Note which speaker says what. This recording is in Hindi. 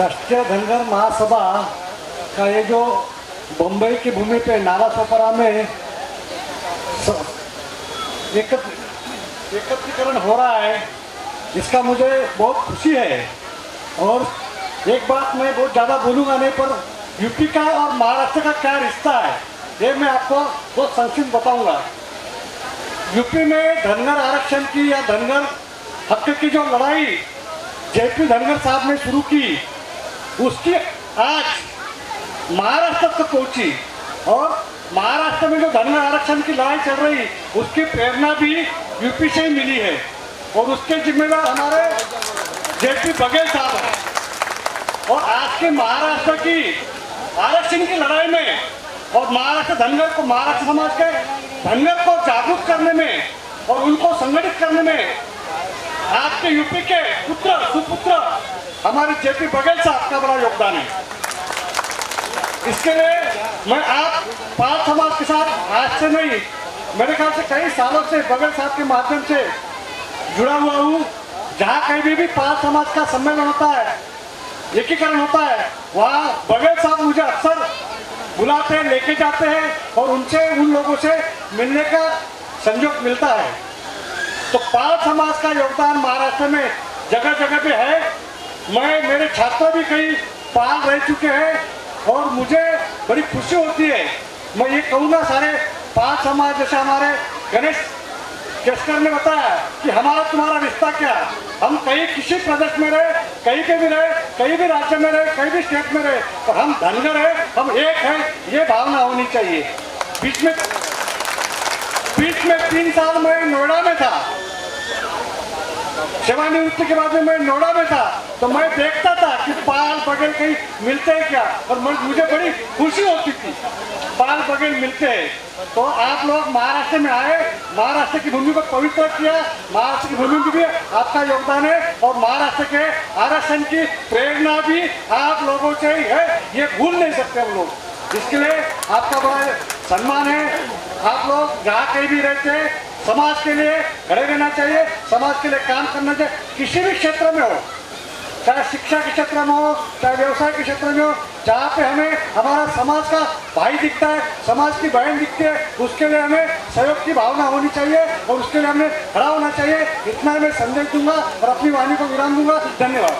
Speaker 1: राष्ट्रीय धनगर महासभा का ये जो बम्बई की भूमि पे नालासोपारा में एकत्रीकरण हो रहा है, इसका मुझे बहुत खुशी है। और एक बात मैं बहुत ज़्यादा बोलूँगा नहीं, पर यूपी का और महाराष्ट्र का क्या रिश्ता है ये मैं आपको बहुत संक्षिप्त बताऊँगा। यूपी में धनगर आरक्षण की या धनगर हक की जो लड़ाई जेपी धनगर साहब ने शुरू की, उसकी आज महाराष्ट्र तक पहुंची। और महाराष्ट्र में जो धनगर आरक्षण की लड़ाई चल रही, उसकी प्रेरणा भी यूपी से ही मिली है। और उसके जिम्मेदार हमारे जेपी बघेल साहब हैं। और आज के महाराष्ट्र की आरक्षण की लड़ाई में और महाराष्ट्र धनगर को, महाराष्ट्र समाज के धनगर को जागरूक करने में और उनको संगठित करने में आपके यूपी के पुत्र सुपुत्र हमारे जेपी बघेल साहब का बड़ा योगदान है। इसके लिए मैं आप पाल समाज के साथ आज से नहीं, मेरे ख्याल से कई सालों से बघेल साहब के माध्यम से जुड़ा हुआ हूँ। जहाँ कहीं भी पाल समाज का सम्मेलन होता है, एकीकरण होता है, वहाँ बघेल साहब मुझे अक्सर बुलाते हैं, लेके जाते हैं और उनसे, उन लोगों से मिलने का संयोग मिलता है। तो पाल समाज का योगदान महाराष्ट्र में जगह जगह पे है। मेरे छात्र भी कई पाल रह चुके हैं और मुझे बड़ी खुशी होती है। मैं ये कहूँगा, सारे पाल समाज, जैसे हमारे गणेश केसकर ने बताया कि हमारा तुम्हारा रिश्ता क्या, हम कहीं किसी प्रदेश में रहे, कहीं पे भी रहे, कहीं भी राज्य में रहे, कहीं भी स्टेट में रहे, तो हम धनगर है, हम एक है, ये भावना होनी चाहिए। बीच में 3 साल मैं नोएडा में था, सेवानिवृत्ति के बाद में मैं नोएडा में था, तो मैं देखता था कि पाल बघेल कहीं मिलते हैं क्या, और मुझे बड़ी खुशी होती थी पाल बघेल मिलते हैं। तो आप लोग महाराष्ट्र में आए, महाराष्ट्र की भूमि को पवित्र किया, महाराष्ट्र की भूमि में भी आपका योगदान है और महाराष्ट्र के आरक्षण की प्रेरणा भी आप लोगों से ही है, ये भूल नहीं सकते हम लोग। इसके लिए आपका बड़ा सम्मान है। आप लोग जहाँ कहीं भी रहते हैं, समाज के लिए खड़े रहना चाहिए, समाज के लिए काम करना चाहिए, किसी भी क्षेत्र में हो, चाहे शिक्षा के क्षेत्र में हो, चाहे व्यवसाय के क्षेत्र में हो, जहाँ पे हमें हमारा समाज का भाई दिखता है, समाज की बहन दिखती है, उसके लिए हमें सहयोग की भावना होनी चाहिए और उसके लिए हमें खड़ा होना चाहिए। इतना मैं संदेश दूंगा और अपनी वाणी को विराम दूंगा। धन्यवाद।